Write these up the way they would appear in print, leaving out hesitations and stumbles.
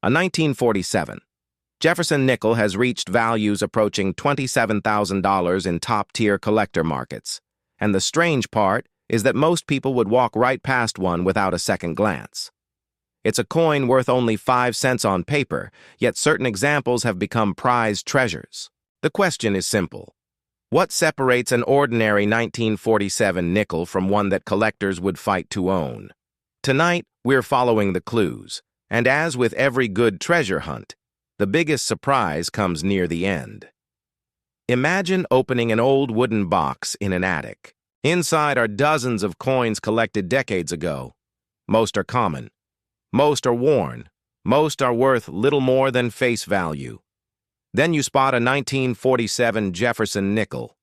A 1947. Jefferson Nickel has reached values approaching $27,000 in top-tier collector markets. And the strange part is that most people would walk right past one without a second glance. It's a coin worth only 5 cents on paper, yet certain examples have become prized treasures. The question is simple. What separates an ordinary 1947 nickel from one that collectors would fight to own? Tonight, we're following the clues, and as with every good treasure hunt, the biggest surprise comes near the end. Imagine opening an old wooden box in an attic. Inside are dozens of coins collected decades ago. Most are common. Most are worn. Most are worth little more than face value. Then you spot a 1947 Jefferson nickel.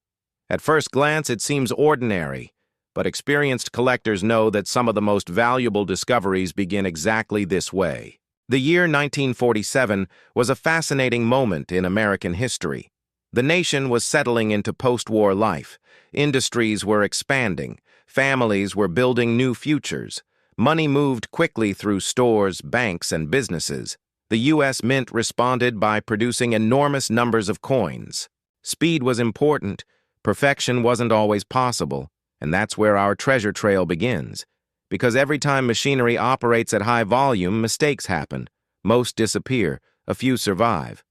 At first glance, it seems ordinary, but experienced collectors know that some of the most valuable discoveries begin exactly this way. The year 1947 was a fascinating moment in American history. The nation was settling into post-war life. Industries were expanding. Families were building new futures. Money moved quickly through stores, banks, and businesses. The U.S. Mint responded by producing enormous numbers of coins. Speed was important. Perfection wasn't always possible. And that's where our treasure trail begins. Because every time machinery operates at high volume, mistakes happen. Most disappear. A few survive.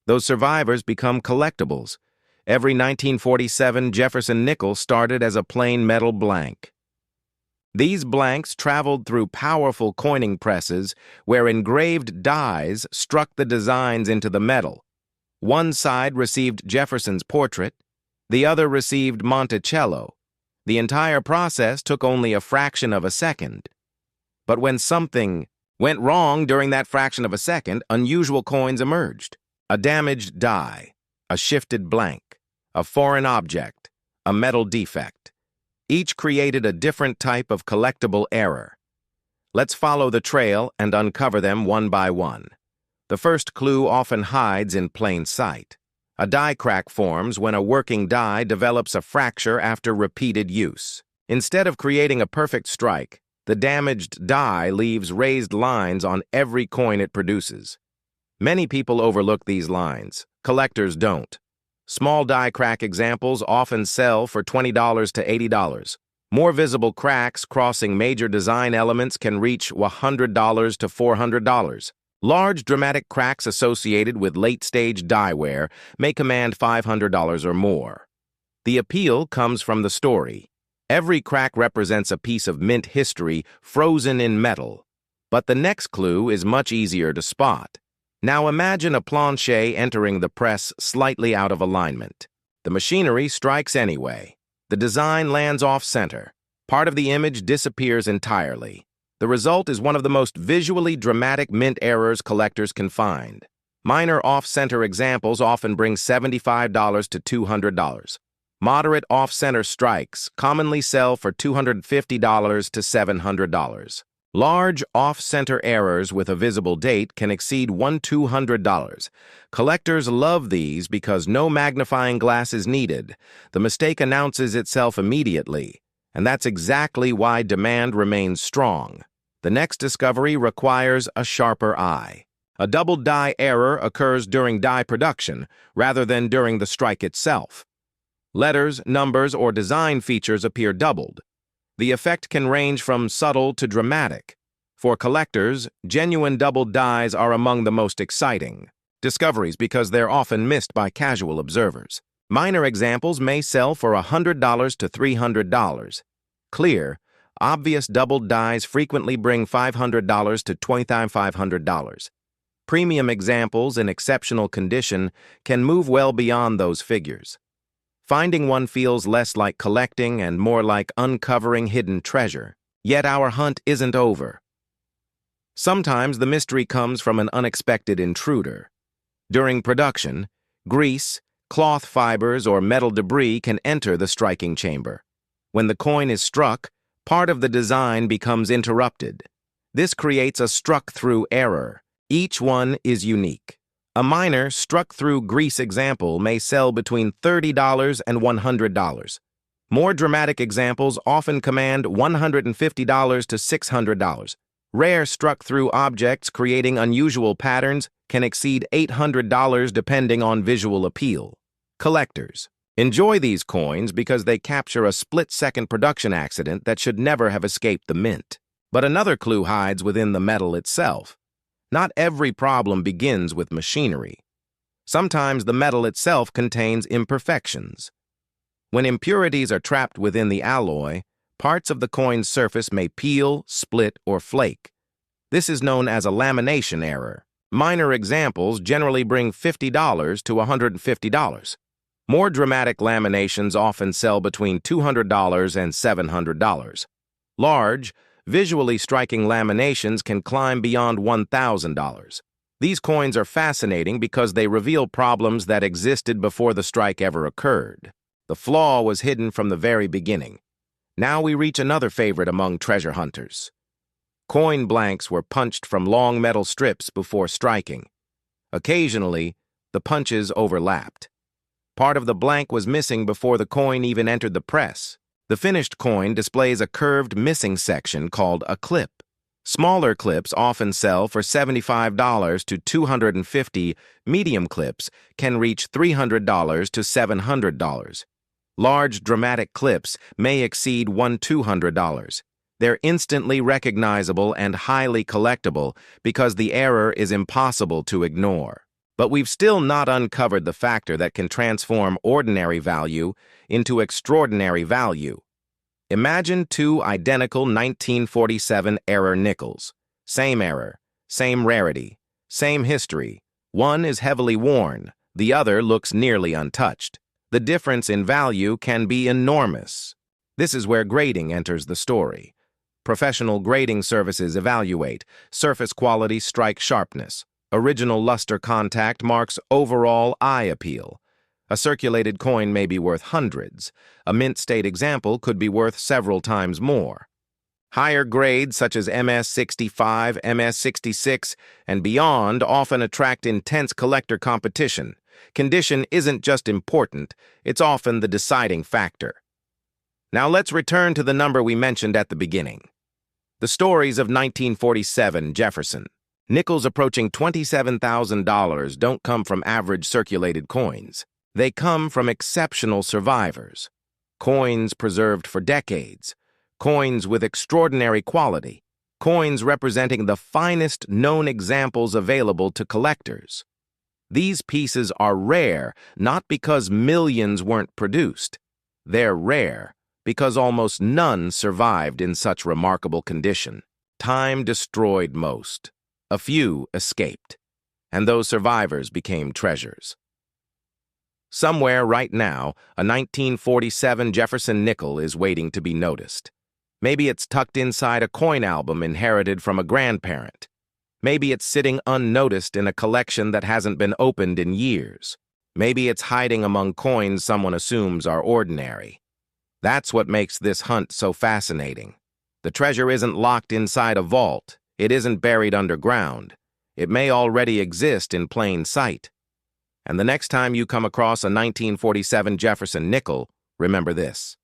Those survivors become collectibles. Every 1947 Jefferson nickel started as a plain metal blank. These blanks traveled through powerful coining presses where engraved dies struck the designs into the metal. One side received Jefferson's portrait, the other received Monticello. The entire process took only a fraction of a second. But when something went wrong during that fraction of a second, unusual coins emerged. A damaged die, a shifted blank, a foreign object, a metal defect. Each created a different type of collectible error. Let's follow the trail and uncover them one by one. The first clue often hides in plain sight. A die crack forms when a working die develops a fracture after repeated use. Instead of creating a perfect strike, the damaged die leaves raised lines on every coin it produces. Many people overlook these lines. Collectors don't. Small die crack examples often sell for $20 to $80. More visible cracks crossing major design elements can reach $100 to $400. Large dramatic cracks associated with late-stage die wear may command $500 or more. The appeal comes from the story. Every crack represents a piece of mint history frozen in metal. But the next clue is much easier to spot. Now imagine a planche entering the press slightly out of alignment. The machinery strikes anyway. The design lands off-center. Part of the image disappears entirely. The result is one of the most visually dramatic mint errors collectors can find. Minor off-center examples often bring $75 to $200. Moderate off-center strikes commonly sell for $250 to $700. Large off-center errors with a visible date can exceed $200. Collectors love these because no magnifying glass is needed. The mistake announces itself immediately, and that's exactly why demand remains strong. The next discovery requires a sharper eye. A double die error occurs during die production rather than during the strike itself. Letters, numbers, or design features appear doubled. The effect can range from subtle to dramatic. For collectors, genuine double dies are among the most exciting discoveries because they're often missed by casual observers. Minor examples may sell for $100 to $300. Clear, obvious double dies frequently bring $500 to $2,500. Premium examples in exceptional condition can move well beyond those figures. Finding one feels less like collecting and more like uncovering hidden treasure. Yet our hunt isn't over. Sometimes the mystery comes from an unexpected intruder. During production, grease, cloth fibers, or metal debris can enter the striking chamber. When the coin is struck, part of the design becomes interrupted. This creates a struck-through error. Each one is unique. A minor struck-through grease example may sell between $30 and $100. More dramatic examples often command $150 to $600. Rare struck-through objects creating unusual patterns can exceed $800 depending on visual appeal. Collectors enjoy these coins because they capture a split-second production accident that should never have escaped the mint. But another clue hides within the metal itself. Not every problem begins with machinery. Sometimes the metal itself contains imperfections. When impurities are trapped within the alloy, parts of the coin's surface may peel, split, or flake. This is known as a lamination error. Minor examples generally bring $50 to $150. More dramatic laminations often sell between $200 and $700. Large, visually striking laminations can climb beyond $1,000. These coins are fascinating because they reveal problems that existed before the strike ever occurred. The flaw was hidden from the very beginning. Now we reach another favorite among treasure hunters. Coin blanks were punched from long metal strips before striking. Occasionally, the punches overlapped. Part of the blank was missing before the coin even entered the press. The finished coin displays a curved missing section called a clip. Smaller clips often sell for $75 to $250. Medium clips can reach $300 to $700. Large, dramatic clips may exceed $200. They're instantly recognizable and highly collectible because the error is impossible to ignore. But we've still not uncovered the factor that can transform ordinary value into extraordinary value. Imagine two identical 1947 error nickels. Same error, same rarity, same history. One is heavily worn, the other looks nearly untouched. The difference in value can be enormous. This is where grading enters the story. Professional grading services evaluate surface quality, strike sharpness. Original luster contact marks overall eye appeal. A circulated coin may be worth hundreds. A mint state example could be worth several times more. Higher grades such as MS-65, MS-66, and beyond often attract intense collector competition. Condition isn't just important, it's often the deciding factor. Now let's return to the number we mentioned at the beginning. The stories of 1947 Jefferson. Nickels approaching $27,000 don't come from average circulated coins. They come from exceptional survivors. Coins preserved for decades. Coins with extraordinary quality. Coins representing the finest known examples available to collectors. These pieces are rare not because millions weren't produced. They're rare because almost none survived in such remarkable condition. Time destroyed most. A few escaped, and those survivors became treasures. Somewhere right now, a 1947 Jefferson nickel is waiting to be noticed. Maybe it's tucked inside a coin album inherited from a grandparent. Maybe it's sitting unnoticed in a collection that hasn't been opened in years. Maybe it's hiding among coins someone assumes are ordinary. That's what makes this hunt so fascinating. The treasure isn't locked inside a vault. It isn't buried underground. It may already exist in plain sight. And the next time you come across a 1947 Jefferson nickel, remember this.